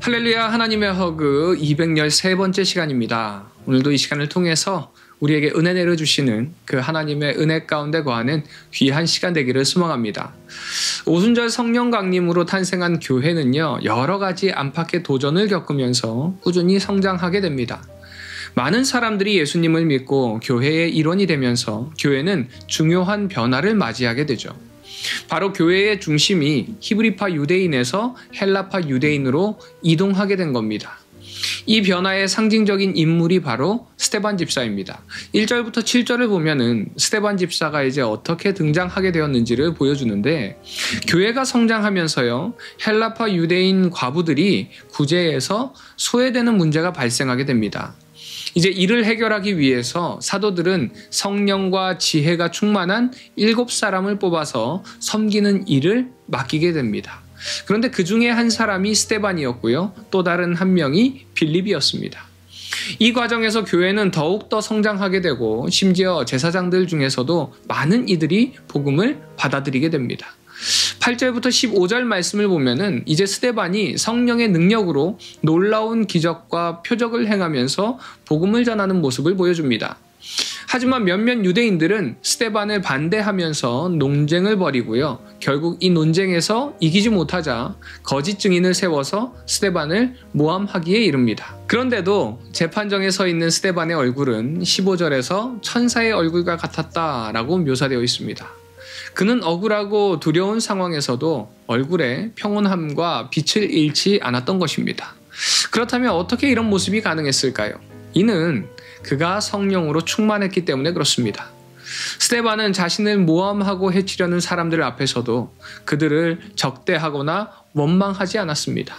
할렐루야, 하나님의 허그 213번째 시간입니다. 오늘도 이 시간을 통해서 우리에게 은혜 내려주시는 그 하나님의 은혜 가운데 거하는 귀한 시간 되기를 소망합니다. 오순절 성령 강림으로 탄생한 교회는요, 여러 가지 안팎의 도전을 겪으면서 꾸준히 성장하게 됩니다. 많은 사람들이 예수님을 믿고 교회의 일원이 되면서 교회는 중요한 변화를 맞이하게 되죠. 바로 교회의 중심이 히브리파 유대인에서 헬라파 유대인으로 이동하게 된 겁니다. 이 변화의 상징적인 인물이 바로 스데반 집사입니다. 1절부터 7절을 보면은 스데반 집사가 이제 어떻게 등장하게 되었는지를 보여주는데, 교회가 성장하면서요, 헬라파 유대인 과부들이 구제에서 소외되는 문제가 발생하게 됩니다. 이제 이를 해결하기 위해서 사도들은 성령과 지혜가 충만한 7사람을 뽑아서 섬기는 일을 맡기게 됩니다. 그런데 그 중에 한 사람이 스데반이었고요. 또 다른 한 명이 빌립이었습니다. 이 과정에서 교회는 더욱더 성장하게 되고, 심지어 제사장들 중에서도 많은 이들이 복음을 받아들이게 됩니다. 8절부터 15절 말씀을 보면은 이제 스데반이 성령의 능력으로 놀라운 기적과 표적을 행하면서 복음을 전하는 모습을 보여줍니다. 하지만 몇몇 유대인들은 스데반을 반대하면서 논쟁을 벌이고요. 결국 이 논쟁에서 이기지 못하자 거짓 증인을 세워서 스데반을 모함하기에 이릅니다. 그런데도 재판정에 서 있는 스데반의 얼굴은 15절에서 천사의 얼굴과 같았다라고 묘사되어 있습니다. 그는 억울하고 두려운 상황에서도 얼굴에 평온함과 빛을 잃지 않았던 것입니다. 그렇다면 어떻게 이런 모습이 가능했을까요? 이는 그가 성령으로 충만했기 때문에 그렇습니다. 스데반은 자신을 모함하고 해치려는 사람들 앞에서도 그들을 적대하거나 원망하지 않았습니다.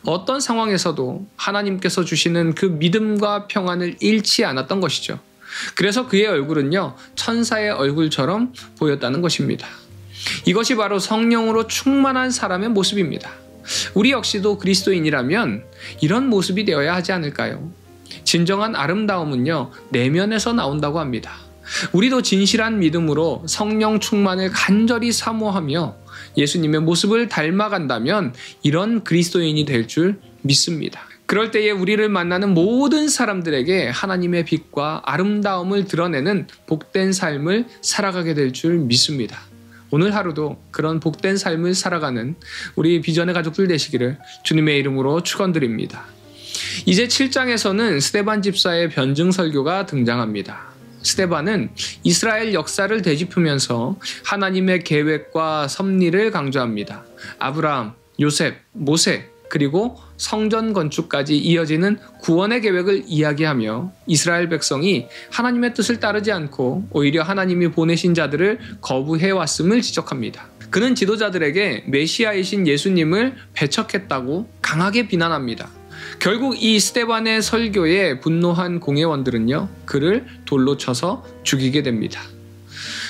어떤 상황에서도 하나님께서 주시는 그 믿음과 평안을 잃지 않았던 것이죠. 그래서 그의 얼굴은요, 천사의 얼굴처럼 보였다는 것입니다. 이것이 바로 성령으로 충만한 사람의 모습입니다. 우리 역시도 그리스도인이라면 이런 모습이 되어야 하지 않을까요? 진정한 아름다움은요, 내면에서 나온다고 합니다. 우리도 진실한 믿음으로 성령 충만을 간절히 사모하며 예수님의 모습을 닮아간다면 이런 그리스도인이 될 줄 믿습니다. 그럴 때에 우리를 만나는 모든 사람들에게 하나님의 빛과 아름다움을 드러내는 복된 삶을 살아가게 될 줄 믿습니다. 오늘 하루도 그런 복된 삶을 살아가는 우리 비전의 가족들 되시기를 주님의 이름으로 축원드립니다. 이제 7장에서는 스데반 집사의 변증 설교가 등장합니다. 스데반은 이스라엘 역사를 되짚으면서 하나님의 계획과 섭리를 강조합니다. 아브라함, 요셉, 모세, 그리고 성전 건축까지 이어지는 구원의 계획을 이야기하며 이스라엘 백성이 하나님의 뜻을 따르지 않고 오히려 하나님이 보내신 자들을 거부해왔음을 지적합니다. 그는 지도자들에게 메시아이신 예수님을 배척했다고 강하게 비난합니다. 결국 이 스데반의 설교에 분노한 공회원들은요, 그를 돌로 쳐서 죽이게 됩니다.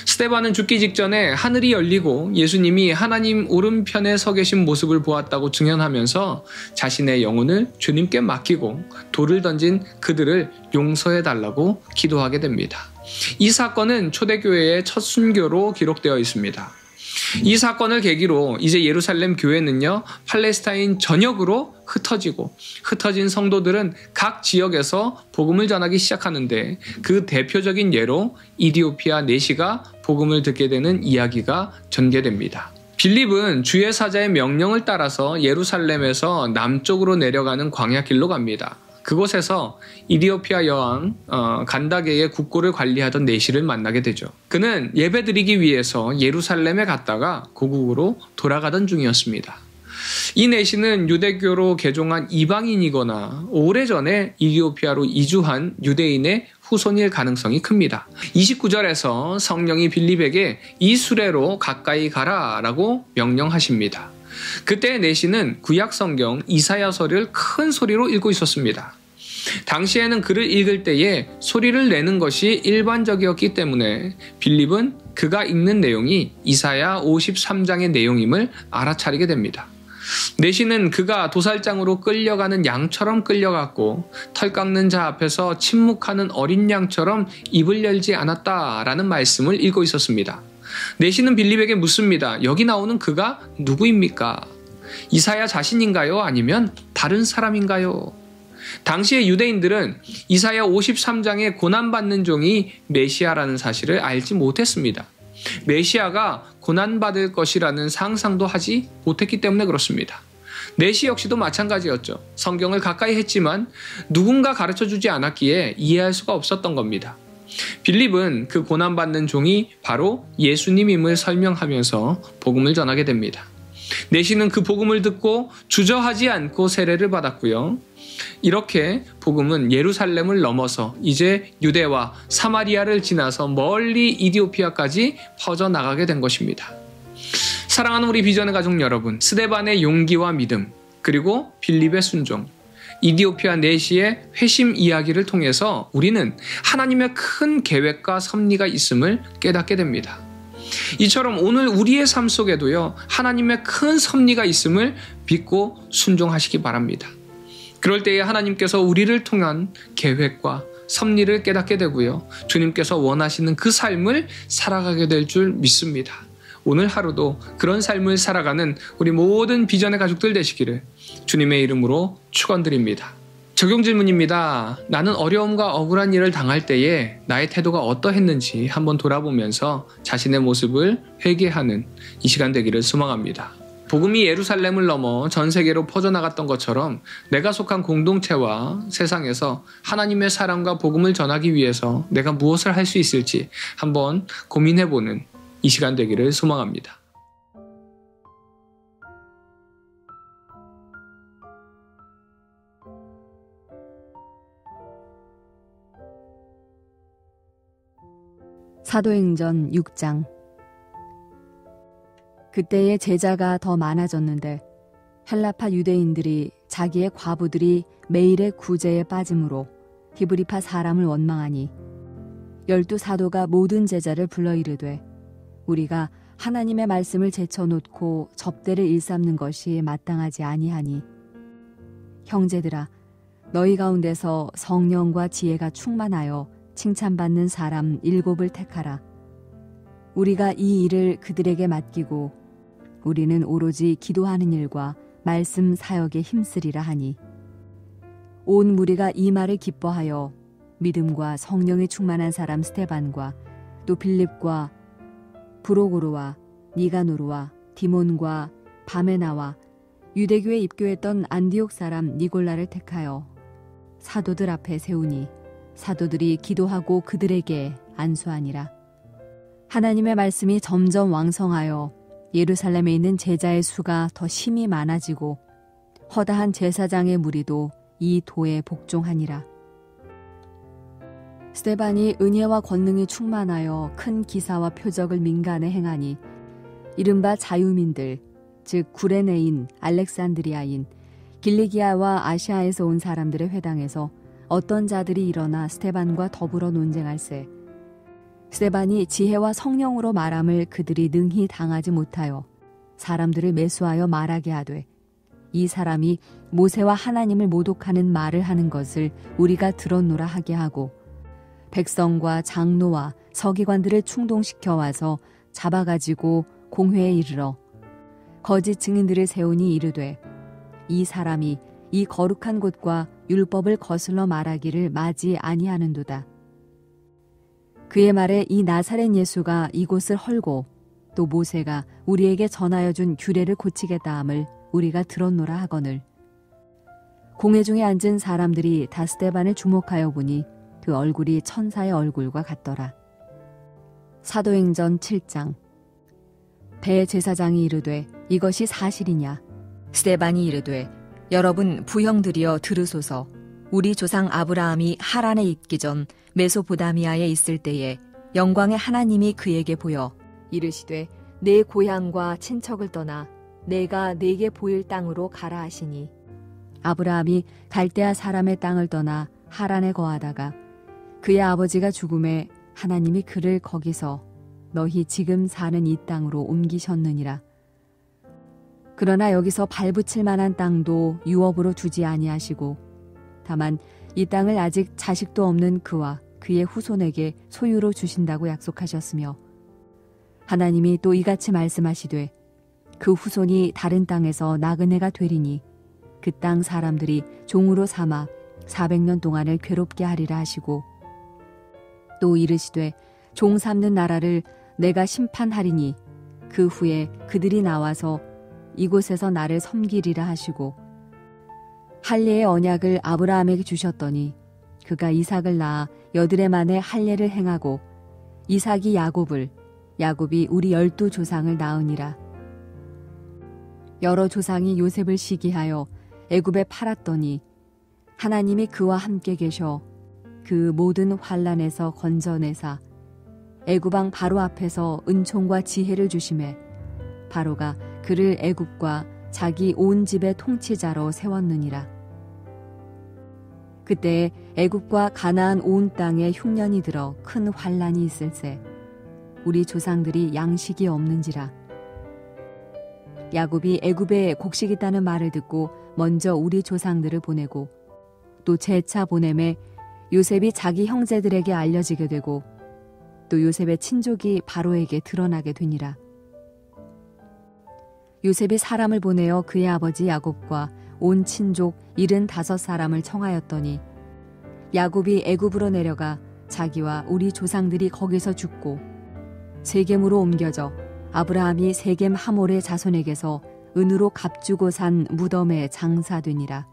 스데반은 죽기 직전에 하늘이 열리고 예수님이 하나님 오른편에 서 계신 모습을 보았다고 증언하면서 자신의 영혼을 주님께 맡기고 돌을 던진 그들을 용서해달라고 기도하게 됩니다. 이 사건은 초대교회의 첫 순교로 기록되어 있습니다. 이 사건을 계기로 이제 예루살렘 교회는요, 팔레스타인 전역으로 흩어진 성도들은 각 지역에서 복음을 전하기 시작하는데, 그 대표적인 예로 이디오피아 내시가 복음을 듣게 되는 이야기가 전개됩니다. 빌립은 주의 사자의 명령을 따라서 예루살렘에서 남쪽으로 내려가는 광야길로 갑니다. 그곳에서 이디오피아 여왕 간다게의 국고를 관리하던 내시를 만나게 되죠. 그는 예배드리기 위해서 예루살렘에 갔다가 고국으로 돌아가던 중이었습니다. 이 내시는 유대교로 개종한 이방인이거나 오래전에 이디오피아로 이주한 유대인의 후손일 가능성이 큽니다. 29절에서 성령이 빌립에게 이 수레로 가까이 가라라고 명령하십니다. 그때 내시는 구약 성경 이사야서를 큰 소리로 읽고 있었습니다. 당시에는 글을 읽을 때에 소리를 내는 것이 일반적이었기 때문에 빌립은 그가 읽는 내용이 이사야 53장의 내용임을 알아차리게 됩니다. 내시는 그가 도살장으로 끌려가는 양처럼 끌려갔고 털 깎는 자 앞에서 침묵하는 어린 양처럼 입을 열지 않았다라는 말씀을 읽고 있었습니다. 내시는 빌립에게 묻습니다. 여기 나오는 그가 누구입니까? 이사야 자신인가요? 아니면 다른 사람인가요? 당시의 유대인들은 이사야 53장의 고난받는 종이 메시아라는 사실을 알지 못했습니다. 메시아가 고난받을 것이라는 상상도 하지 못했기 때문에 그렇습니다. 내시 역시도 마찬가지였죠. 성경을 가까이 했지만 누군가 가르쳐주지 않았기에 이해할 수가 없었던 겁니다. 빌립은 그 고난받는 종이 바로 예수님임을 설명하면서 복음을 전하게 됩니다. 내시는 그 복음을 듣고 주저하지 않고 세례를 받았고요. 이렇게 복음은 예루살렘을 넘어서 이제 유대와 사마리아를 지나서 멀리 이디오피아까지 퍼져나가게 된 것입니다. 사랑하는 우리 비전의 가족 여러분, 스데반의 용기와 믿음, 그리고 빌립의 순종, 이디오피아 내시의 회심 이야기를 통해서 우리는 하나님의 큰 계획과 섭리가 있음을 깨닫게 됩니다. 이처럼 오늘 우리의 삶 속에도요, 하나님의 큰 섭리가 있음을 믿고 순종하시기 바랍니다. 그럴 때에 하나님께서 우리를 통한 계획과 섭리를 깨닫게 되고요, 주님께서 원하시는 그 삶을 살아가게 될 줄 믿습니다. 오늘 하루도 그런 삶을 살아가는 우리 모든 비전의 가족들 되시기를 주님의 이름으로 축원드립니다. 적용 질문입니다. 나는 어려움과 억울한 일을 당할 때에 나의 태도가 어떠했는지 한번 돌아보면서 자신의 모습을 회개하는 이 시간 되기를 소망합니다. 복음이 예루살렘을 넘어 전 세계로 퍼져나갔던 것처럼 내가 속한 공동체와 세상에서 하나님의 사랑과 복음을 전하기 위해서 내가 무엇을 할 수 있을지 한번 고민해보는 이 시간 되기를 소망합니다. 사도행전 6장. 그때의 제자가 더 많아졌는데 헬라파 유대인들이 자기의 과부들이 매일의 구제에 빠짐으로 히브리파 사람을 원망하니 12 사도가 모든 제자를 불러 이르되 우리가 하나님의 말씀을 제쳐놓고 접대를 일삼는 것이 마땅하지 아니하니 형제들아 너희 가운데서 성령과 지혜가 충만하여 칭찬받는 사람 7을 택하라. 우리가 이 일을 그들에게 맡기고 우리는 오로지 기도하는 일과 말씀 사역에 힘쓰리라 하니 온 무리가 이 말을 기뻐하여 믿음과 성령이 충만한 사람 스데반과 또 빌립과 브로고르와 니가노르와 디몬과 바메나와 유대교에 입교했던 안디옥 사람 니골라를 택하여 사도들 앞에 세우니 사도들이 기도하고 그들에게 안수하니라. 하나님의 말씀이 점점 왕성하여 예루살렘에 있는 제자의 수가 더 심히 많아지고 허다한 제사장의 무리도 이 도에 복종하니라. 스데반이 은혜와 권능이 충만하여 큰 기사와 표적을 민간에 행하니 이른바 자유민들 즉 구레네인, 알렉산드리아인, 길리기아와 아시아에서 온 사람들의 회당에서 어떤 자들이 일어나 스데반과 더불어 논쟁할세 스데반이 지혜와 성령으로 말함을 그들이 능히 당하지 못하여 사람들을 매수하여 말하게 하되 이 사람이 모세와 하나님을 모독하는 말을 하는 것을 우리가 들었노라 하게 하고 백성과 장로와 서기관들을 충동시켜 와서 잡아가지고 공회에 이르러 거짓 증인들을 세우니 이르되 이 사람이 이 거룩한 곳과 율법을 거슬러 말하기를 마지 아니하는도다. 그의 말에 이 나사렛 예수가 이곳을 헐고 또 모세가 우리에게 전하여 준 규례를 고치겠다 함을 우리가 들었노라 하거늘 공회 중에 앉은 사람들이 다 스데반을 주목하여 보니 그 얼굴이 천사의 얼굴과 같더라. 사도행전 7장. 대제사장이 이르되 이것이 사실이냐? 스데반이 이르되 여러분 부형들이여 들으소서. 우리 조상 아브라함이 하란에 있기 전 메소포다미아에 있을 때에 영광의 하나님이 그에게 보여 이르시되 내 고향과 친척을 떠나 내가 네게 보일 땅으로 가라 하시니 아브라함이 갈대아 사람의 땅을 떠나 하란에 거하다가 그의 아버지가 죽음에 하나님이 그를 거기서 너희 지금 사는 이 땅으로 옮기셨느니라. 그러나 여기서 발붙일 만한 땅도 유업으로 두지 아니하시고 다만 이 땅을 아직 자식도 없는 그와 그의 후손에게 소유로 주신다고 약속하셨으며 하나님이 또 이같이 말씀하시되 그 후손이 다른 땅에서 나그네가 되리니 그 땅 사람들이 종으로 삼아 400년 동안을 괴롭게 하리라 하시고 또 이르시되 종 삼는 나라를 내가 심판하리니 그 후에 그들이 나와서 이곳에서 나를 섬기리라 하시고 할례의 언약을 아브라함에게 주셨더니 그가 이삭을 낳아 여드레 만에 할례를 행하고 이삭이 야곱을 야곱이 우리 12조상을 낳으니라. 여러 조상이 요셉을 시기하여 애굽에 팔았더니 하나님이 그와 함께 계셔 그 모든 환난에서 건져내사 애굽 왕 바로 앞에서 은총과 지혜를 주심에 바로가 그를 애굽과 자기 온 집의 통치자로 세웠느니라. 그때 애굽과 가나안 온 땅에 흉년이 들어 큰 환난이 있을세 우리 조상들이 양식이 없는지라. 야곱이 애굽에 곡식 있다는 말을 듣고 먼저 우리 조상들을 보내고 또 재차 보냄에 요셉이 자기 형제들에게 알려지게 되고 또 요셉의 친족이 바로에게 드러나게 되니라. 요셉이 사람을 보내어 그의 아버지 야곱과 온 친족 75사람을 청하였더니 야곱이 애굽으로 내려가 자기와 우리 조상들이 거기서 죽고 세겜으로 옮겨져 아브라함이 세겜 하몰의 자손에게서 은으로 값주고 산 무덤에 장사되니라.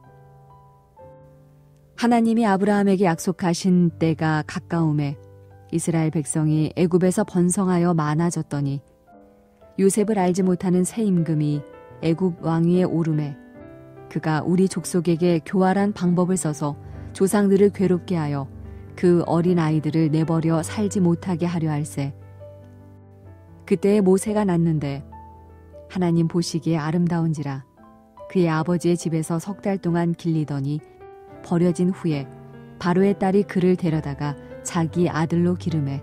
하나님이 아브라함에게 약속하신 때가 가까움에 이스라엘 백성이 애굽에서 번성하여 많아졌더니 요셉을 알지 못하는 새 임금이 애굽 왕위에 오르매 그가 우리 족속에게 교활한 방법을 써서 조상들을 괴롭게 하여 그 어린 아이들을 내버려 살지 못하게 하려 할세. 그때에 모세가 낳는데 하나님 보시기에 아름다운지라 그의 아버지의 집에서 3달 동안 길리더니 버려진 후에 바로의 딸이 그를 데려다가 자기 아들로 기르매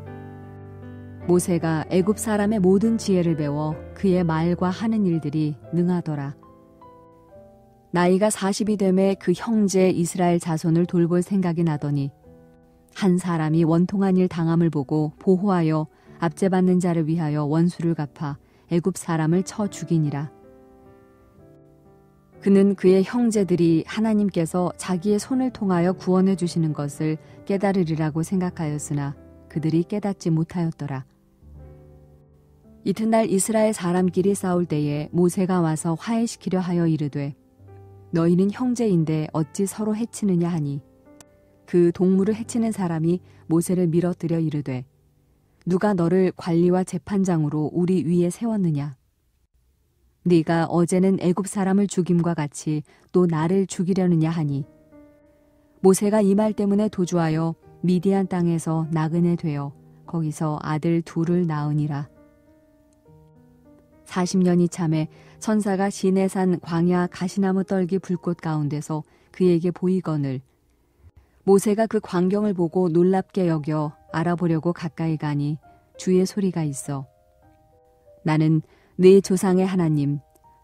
모세가 애굽 사람의 모든 지혜를 배워 그의 말과 하는 일들이 능하더라. 나이가 40이 되매 그 형제 이스라엘 자손을 돌볼 생각이 나더니 한 사람이 원통한 일 당함을 보고 보호하여 압제받는 자를 위하여 원수를 갚아 애굽 사람을 쳐 죽이니라. 그는 그의 형제들이 하나님께서 자기의 손을 통하여 구원해 주시는 것을 깨달으리라고 생각하였으나 그들이 깨닫지 못하였더라. 이튿날 이스라엘 사람끼리 싸울 때에 모세가 와서 화해시키려 하여 이르되 너희는 형제인데 어찌 서로 해치느냐 하니 그 동물을 해치는 사람이 모세를 밀어뜨려 이르되 누가 너를 관리와 재판장으로 우리 위에 세웠느냐? 네가 어제는 애굽 사람을 죽임과 같이 또 나를 죽이려느냐 하니 모세가 이 말 때문에 도주하여 미디안 땅에서 나그네 되어 거기서 아들 둘을 낳으니라. 40년이 참에 천사가 시내산 광야 가시나무 떨기 불꽃 가운데서 그에게 보이거늘 모세가 그 광경을 보고 놀랍게 여겨 알아보려고 가까이 가니 주의 소리가 있어 나는 네 조상의 하나님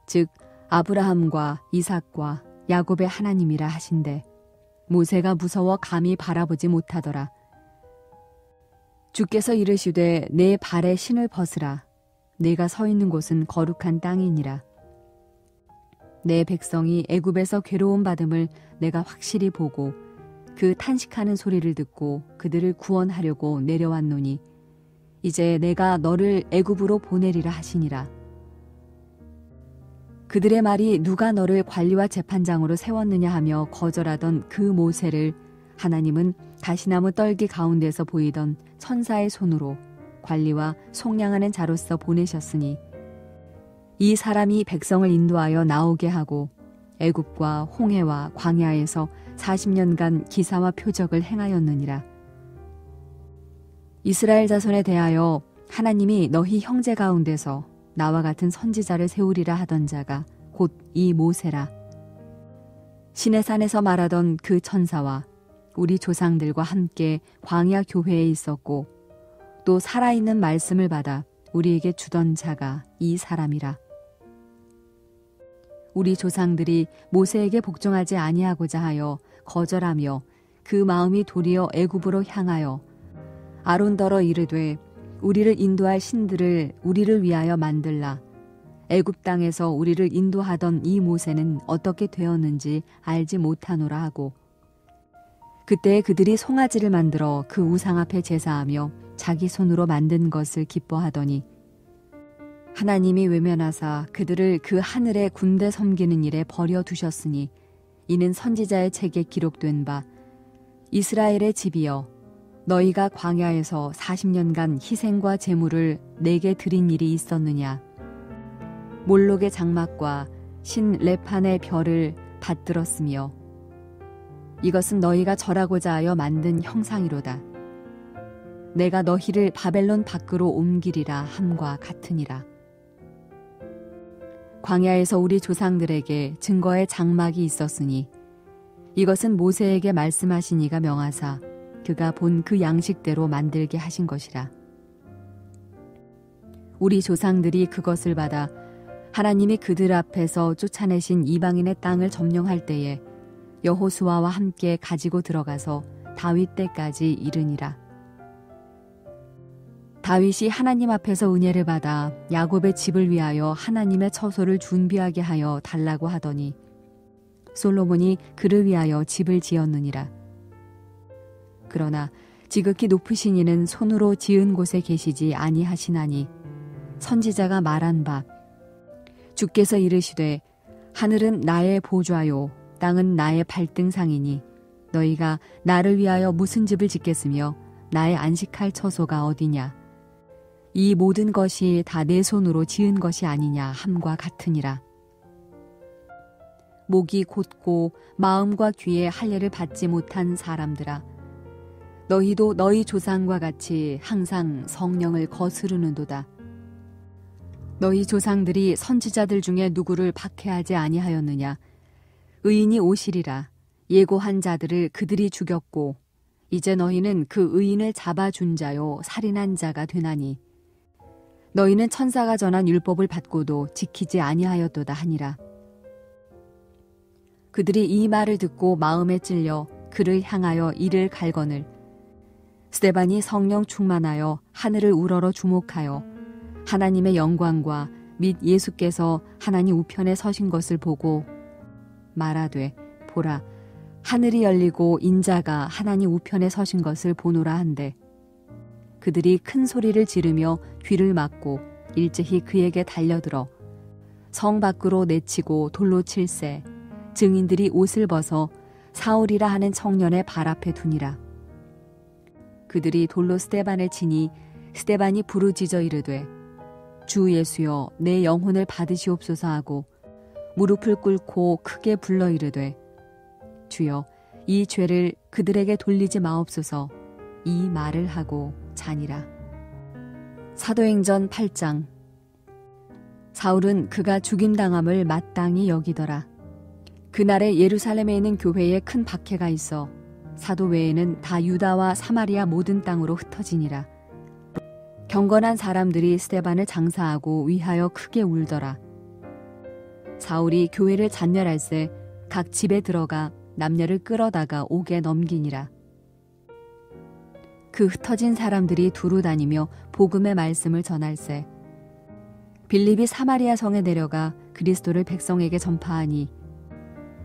즉 아브라함과 이삭과 야곱의 하나님이라 하신대 모세가 무서워 감히 바라보지 못하더라. 주께서 이르시되 내 발에 신을 벗으라 내가 서 있는 곳은 거룩한 땅이니라. 내 백성이 애굽에서 괴로움 받음을 내가 확실히 보고 그 탄식하는 소리를 듣고 그들을 구원하려고 내려왔노니 이제 내가 너를 애굽으로 보내리라 하시니라. 그들의 말이 누가 너를 관리와 재판장으로 세웠느냐 하며 거절하던 그 모세를 하나님은 가시나무 떨기 가운데서 보이던 천사의 손으로 관리와 속량하는 자로서 보내셨으니 이 사람이 백성을 인도하여 나오게 하고 애굽과 홍해와 광야에서 40년간 기사와 표적을 행하였느니라. 이스라엘 자손에 대하여 하나님이 너희 형제 가운데서 나와 같은 선지자를 세우리라 하던 자가 곧 이 모세라. 시내산에서 말하던 그 천사와 우리 조상들과 함께 광야 교회에 있었고 또 살아있는 말씀을 받아 우리에게 주던 자가 이 사람이라. 우리 조상들이 모세에게 복종하지 아니하고자 하여 거절하며 그 마음이 도리어 애굽으로 향하여 아론더러 이르되 우리를 인도할 신들을 우리를 위하여 만들라. 애굽 땅에서 우리를 인도하던 이 모세는 어떻게 되었는지 알지 못하노라 하고 그때 그들이 송아지를 만들어 그 우상 앞에 제사하며 자기 손으로 만든 것을 기뻐하더니 하나님이 외면하사 그들을 그 하늘의 군대 섬기는 일에 버려두셨으니 이는 선지자의 책에 기록된 바 이스라엘의 집이여 너희가 광야에서 40년간 희생과 제물을 내게 드린 일이 있었느냐 몰록의 장막과 신 레판의 별을 받들었으며 이것은 너희가 절하고자 하여 만든 형상이로다. 내가 너희를 바벨론 밖으로 옮기리라 함과 같으니라. 광야에서 우리 조상들에게 증거의 장막이 있었으니 이것은 모세에게 말씀하신 이가 명하사 그가 본 그 양식대로 만들게 하신 것이라. 우리 조상들이 그것을 받아 하나님이 그들 앞에서 쫓아내신 이방인의 땅을 점령할 때에 여호수아와 함께 가지고 들어가서 다윗 때까지 이르니라. 다윗이 하나님 앞에서 은혜를 받아 야곱의 집을 위하여 하나님의 처소를 준비하게 하여 달라고 하더니 솔로몬이 그를 위하여 집을 지었느니라. 그러나 지극히 높으신 이는 손으로 지은 곳에 계시지 아니하시나니 선지자가 말한 바 주께서 이르시되 하늘은 나의 보좌요 땅은 나의 발등상이니 너희가 나를 위하여 무슨 집을 짓겠으며 나의 안식할 처소가 어디냐 이 모든 것이 다 내 손으로 지은 것이 아니냐 함과 같으니라. 목이 곧고 마음과 귀에 할례를 받지 못한 사람들아 너희도 너희 조상과 같이 항상 성령을 거스르는도다. 너희 조상들이 선지자들 중에 누구를 박해하지 아니하였느냐 의인이 오시리라 예고한 자들을 그들이 죽였고 이제 너희는 그 의인을 잡아준 자요 살인한 자가 되나니 너희는 천사가 전한 율법을 받고도 지키지 아니하였도다 하니라. 그들이 이 말을 듣고 마음에 찔려 그를 향하여 이를 갈거늘 스데반이 성령 충만하여 하늘을 우러러 주목하여 하나님의 영광과 및 예수께서 하나님 우편에 서신 것을 보고 말하되 보라 하늘이 열리고 인자가 하나님 우편에 서신 것을 보노라 한데 그들이 큰 소리를 지르며 귀를 막고 일제히 그에게 달려들어 성 밖으로 내치고 돌로 칠세 증인들이 옷을 벗어 사울이라 하는 청년의 발 앞에 두니라. 그들이 돌로 스데반을 치니 스데반이 부르짖어 이르되 주 예수여 내 영혼을 받으시옵소서 하고 무릎을 꿇고 크게 불러 이르되 주여 이 죄를 그들에게 돌리지 마옵소서 이 말을 하고 자니라. 사도행전 8장 사울은 그가 죽임당함을 마땅히 여기더라. 그날에 예루살렘에 있는 교회에 큰 박해가 있어 사도 외에는 다 유다와 사마리아 모든 땅으로 흩어지니라. 경건한 사람들이 스데반을 장사하고 위하여 크게 울더라. 사울이 교회를 잔멸할새 각 집에 들어가 남녀를 끌어다가 옥에 넘기니라. 그 흩어진 사람들이 두루 다니며 복음의 말씀을 전할새 빌립이 사마리아 성에 내려가 그리스도를 백성에게 전파하니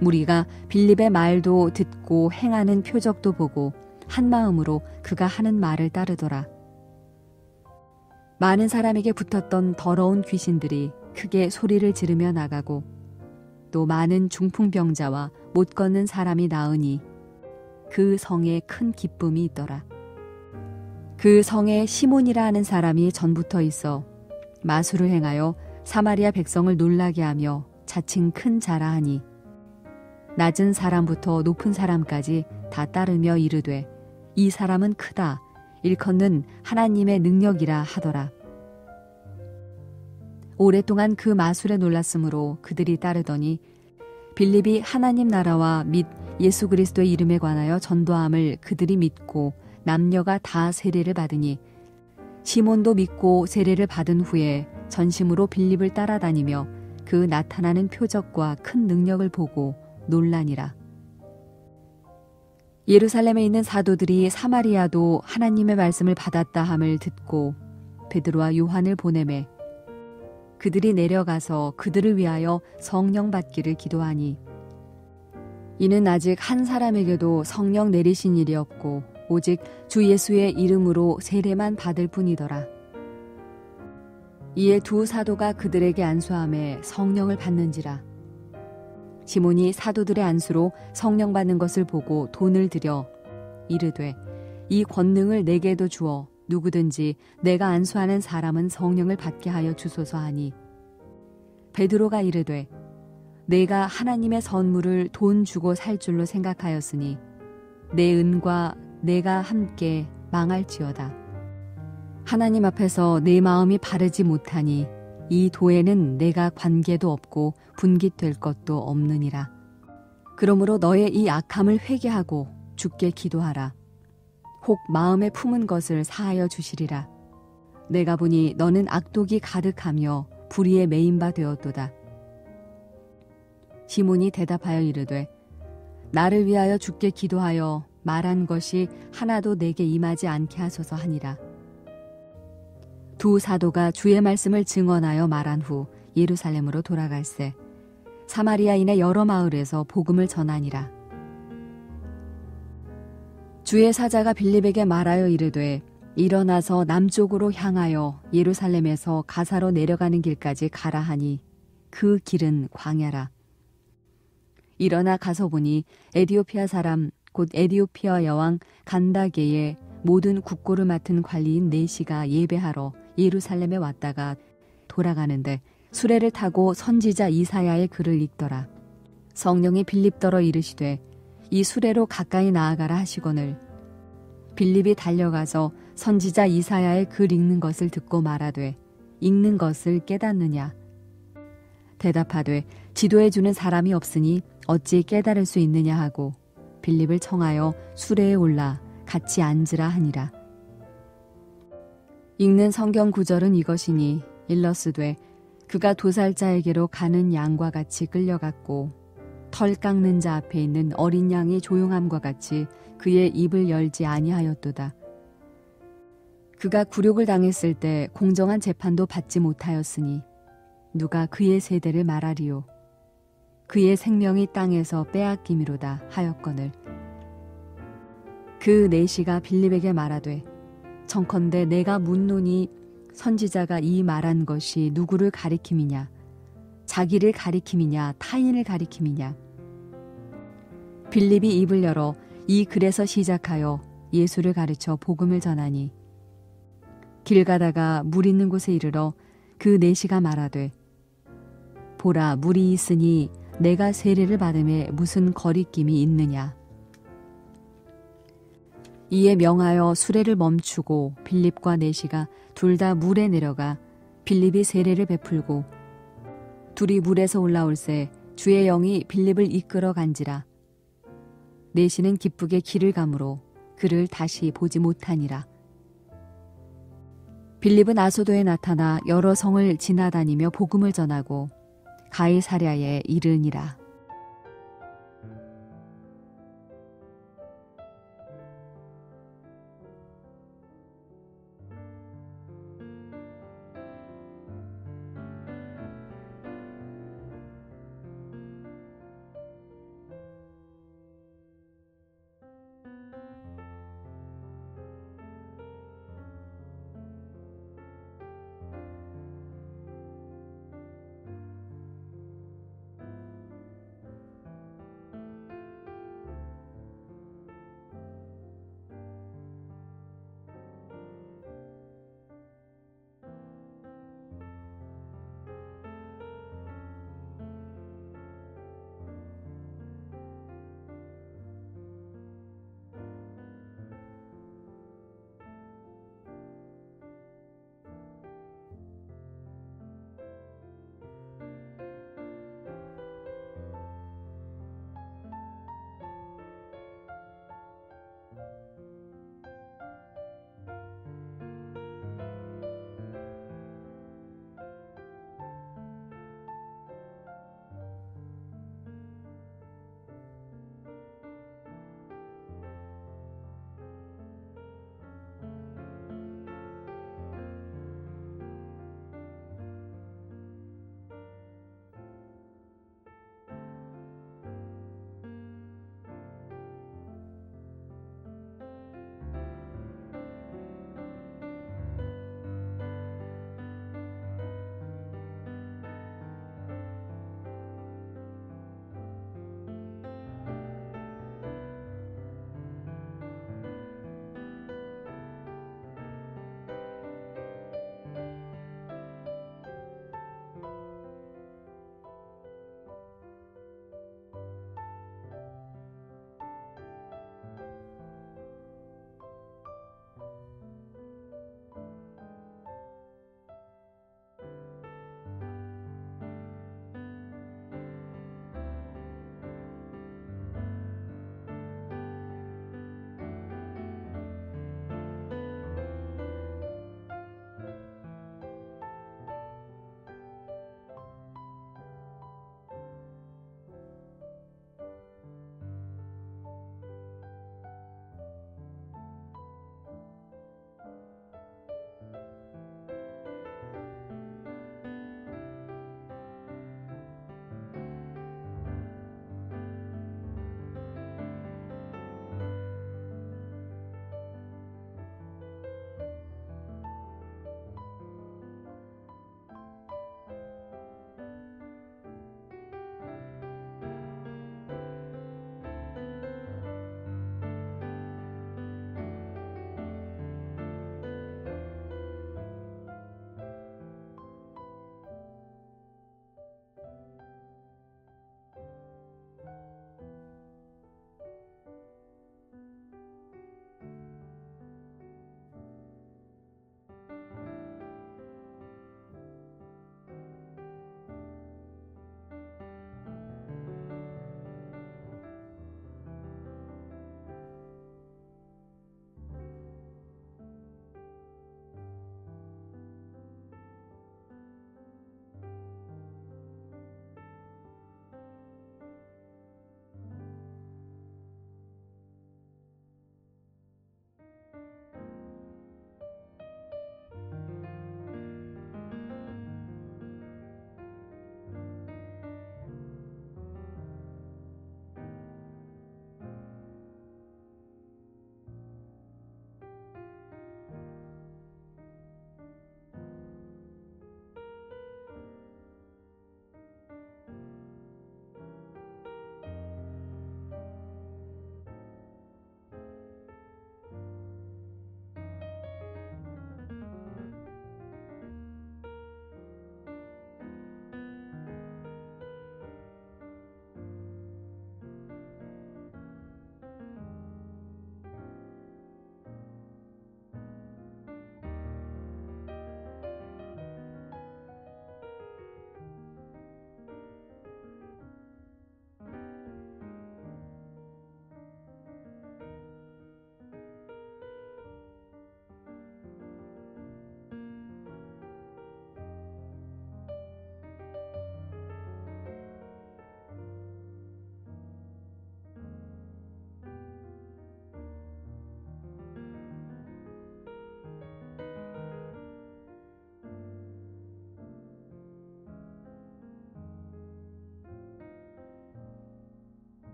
무리가 빌립의 말도 듣고 행하는 표적도 보고 한 마음으로 그가 하는 말을 따르더라. 많은 사람에게 붙었던 더러운 귀신들이 크게 소리를 지르며 나가고 또 많은 중풍병자와 못 걷는 사람이 나으니 그 성에 큰 기쁨이 있더라. 그 성에 시몬이라 하는 사람이 전부터 있어 마술을 행하여 사마리아 백성을 놀라게 하며 자칭 큰 자라 하니 낮은 사람부터 높은 사람까지 다 따르며 이르되 이 사람은 크다 일컫는 하나님의 능력이라 하더라. 오랫동안 그 마술에 놀랐으므로 그들이 따르더니 빌립이 하나님 나라와 및 예수 그리스도의 이름에 관하여 전도함을 그들이 믿고 남녀가 다 세례를 받으니 시몬도 믿고 세례를 받은 후에 전심으로 빌립을 따라다니며 그 나타나는 표적과 큰 능력을 보고 논란이라. 예루살렘에 있는 사도들이 사마리아도 하나님의 말씀을 받았다 함을 듣고 베드로와 요한을 보내매 그들이 내려가서 그들을 위하여 성령 받기를 기도하니 이는 아직 한 사람에게도 성령 내리신 일이 없고 오직 주 예수의 이름으로 세례만 받을 뿐이더라. 이에 두 사도가 그들에게 안수하매 성령을 받는지라. 시몬이 사도들의 안수로 성령 받는 것을 보고 돈을 들여 이르되 이 권능을 내게도 주어 누구든지 내가 안수하는 사람은 성령을 받게 하여 주소서 하니 베드로가 이르되 내가 하나님의 선물을 돈 주고 살 줄로 생각하였으니 내 은과 내가 함께 망할지어다. 하나님 앞에서 내 마음이 바르지 못하니 이 도에는 내가 관계도 없고 분깃될 것도 없느니라. 그러므로 너의 이 악함을 회개하고 주께 기도하라. 혹 마음에 품은 것을 사하여 주시리라. 내가 보니 너는 악독이 가득하며 불의에 매인 바 되었도다. 시몬이 대답하여 이르되 나를 위하여 주께 기도하여 말한 것이 하나도 내게 임하지 않게 하소서 하니라. 두 사도가 주의 말씀을 증언하여 말한 후 예루살렘으로 돌아갈새 사마리아인의 여러 마을에서 복음을 전하니라. 주의 사자가 빌립에게 말하여 이르되 일어나서 남쪽으로 향하여 예루살렘에서 가사로 내려가는 길까지 가라 하니 그 길은 광야라. 일어나 가서 보니 에디오피아 사람 곧 에디오피아 여왕 간다게의 모든 국고를 맡은 관리인 네시가 예배하러 예루살렘에 왔다가 돌아가는데 수레를 타고 선지자 이사야의 글을 읽더라. 성령이 빌립더러 이르시되 이 수레로 가까이 나아가라 하시거늘 빌립이 달려가서 선지자 이사야의 글 읽는 것을 듣고 말하되 읽는 것을 깨닫느냐. 대답하되 지도해 주는 사람이 없으니 어찌 깨달을 수 있느냐 하고 빌립을 청하여 수레에 올라 같이 앉으라 하니라. 읽는 성경 구절은 이것이니 일러스되 그가 도살자에게로 가는 양과 같이 끌려갔고 털 깎는 자 앞에 있는 어린 양이 조용함과 같이 그의 입을 열지 아니하였도다. 그가 굴욕을 당했을 때 공정한 재판도 받지 못하였으니 누가 그의 세대를 말하리요. 그의 생명이 땅에서 빼앗김이로다 하였거늘 그 네시가 빌립에게 말하되 청컨대 내가 묻노니 선지자가 이 말한 것이 누구를 가리킴이냐 자기를 가리킴이냐 타인을 가리킴이냐. 빌립이 입을 열어 이 글에서 시작하여 예수를 가르쳐 복음을 전하니 길 가다가 물 있는 곳에 이르러 그 네시가 말하되 보라 물이 있으니 내가 세례를 받음에 무슨 거리낌이 있느냐. 이에 명하여 수레를 멈추고 빌립과 네시가 둘 다 물에 내려가 빌립이 세례를 베풀고 둘이 물에서 올라올새 주의 영이 빌립을 이끌어 간지라. 네시는 기쁘게 길을 가므로 그를 다시 보지 못하니라. 빌립은 아소도에 나타나 여러 성을 지나다니며 복음을 전하고 가이사랴에 이르니라.